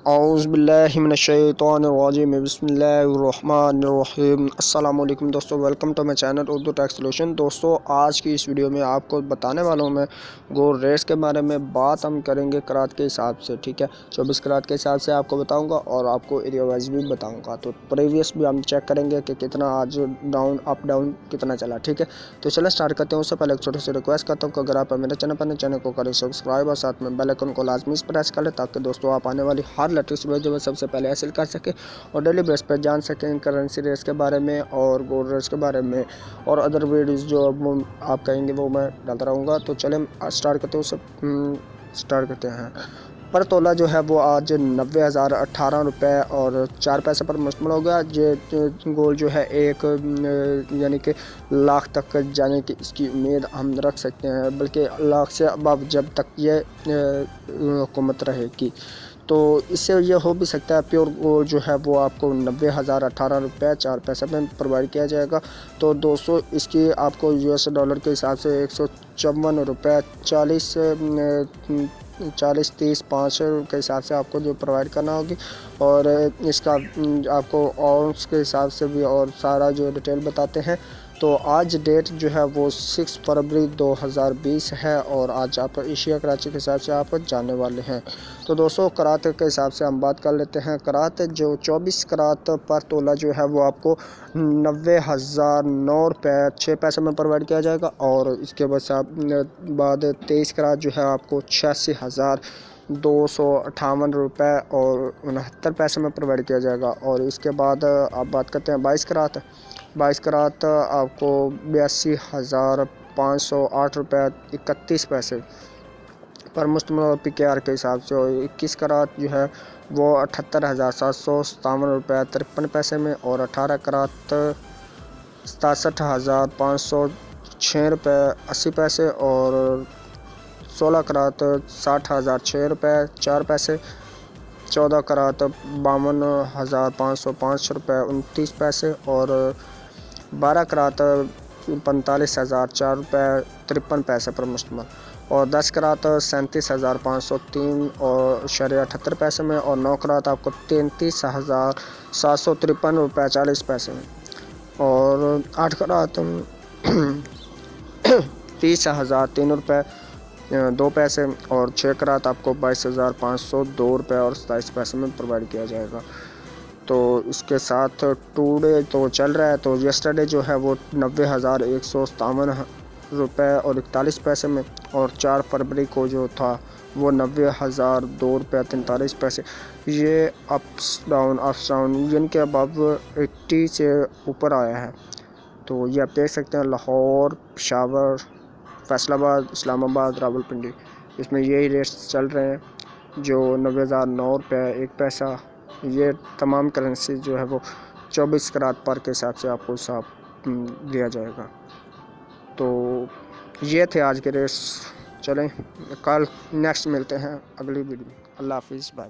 औज़ुबिल्लाहि मिनश्शैतानिर्रजीम बिस्मिल्लाहिर्रहमानिर्रहीम। अस्सलाम वालेकुम दोस्तों, welcome to my channel Urdu tex solution. दोस्तों, आज की इस वीडियो में आपको बताने वाला हूँ मैं गोल्ड रेट्स के बारे में। बात हम करेंगे करात के हिसाब से, ठीक है। 24 करात के हिसाब से आपको बताऊँगा और आपको एरिया वाइज भी बताऊँगा। तो प्रीवियस भी हम चेक करेंगे कि कितना आज डाउन अप डाउन कितना चला, ठीक है। तो चलें स्टार्ट करते हैं। उससे पहले एक छोटी सी रिक्वेस्ट करता हूँ कि अगर आप मेरे चैनल को करें सब्सक्राइब और साथ में बेल आइकन को लाजमी प्रेस कर लें, ताकि दोस्तों आप आने वाली हर लेटेस्ट वीडियो में सबसे पहले हासिल कर सकें और डेली बेस पर जान सकें करेंसी रेट्स के बारे में और गोल्ड रेट्स के बारे में और अदर वीडियोज़ जो आप कहेंगे वो मैं डालता रहूँगा। तो चलें स्टार्ट करते हैं। पर तोला जो है वो आज 90,018 रुपये और 4 पैसे पर मुश्तमिल हो गया। ये गोल्ड जो है एक यानी कि लाख तक जाने की इसकी उम्मीद हम रख सकते हैं, बल्कि लाख से अब जब तक ये हुकूमत रहेगी। तो इससे ये हो भी सकता है प्योर गोल्ड जो है वो आपको 90,018 रुपये 4 पैसे में प्रोवाइड किया जाएगा। तो दोस्तों, इसकी आपको US डॉलर के हिसाब से 154 रुपये 40-30-5 के हिसाब से आपको जो प्रोवाइड करना होगी। और इसका आपको आउंस के हिसाब से भी और सारा जो डिटेल बताते हैं। तो आज डेट जो है वो 6 फरवरी 2020 है और आज आप एशिया कराची के हिसाब से आप जानने वाले हैं। तो दोस्तों, करात के हिसाब से हम बात कर लेते हैं। करात जो 24 करात पर तोला जो है वो आपको 90,009 रुपये 6 पैसे में प्रोवाइड किया जाएगा। और इसके बाद 23 करात जो है आपको 86,258 रुपये और 69 पैसे में प्रोवाइड किया जाएगा। और इसके बाद आप बात करते हैं 22 करात। 22 करात आपको 82,508 रुपये 31 पैसे पर मुश्तमिल और PKR के हिसाब से। और 21 करात जो है वो 78,757 रुपये 53 पैसे में और 18 करात 67,506 रुपये 80 पैसे और 16 करात 60,006 रुपये 4 पैसे। 14 करात 52,505 रुपये 29 पैसे और 12 करात 45,004 रुपये 53 पैसे पर मुश्तमिल और 10 करात 37,503 और 78 पैसे में और 9 करात आपको 33,753 रुपये 40 पैसे में और 8 करात 30,003 रुपये 2 पैसे और 6 करात आपको 22,502 रुपये और 27 पैसे में प्रोवाइड किया जाएगा। तो इसके साथ टुडे तो चल रहा है। तो यस्टरडे जो है वो 90,157 रुपये और 41 पैसे में और 4 फरवरी को जो था वो 90,002 रुपये 43 पैसे। ये अप्स डाउन यानी कि अब 80 से ऊपर आया है। तो ये आप देख सकते हैं, लाहौर, पेशावर, फैसलाबाद, इस्लामाबाद, रावलपिंडी, इसमें यही रेट्स चल रहे हैं जो 90,009 रुपये 1 पैसा। ये तमाम करेंसी जो है वो 24 करात पर के हिसाब से आपको हिसाब दिया जाएगा। तो ये थे आज के रेट्स। चलें कल नेक्स्ट मिलते हैं अगली वीडियो में। अल्लाह हाफिज़, बाय।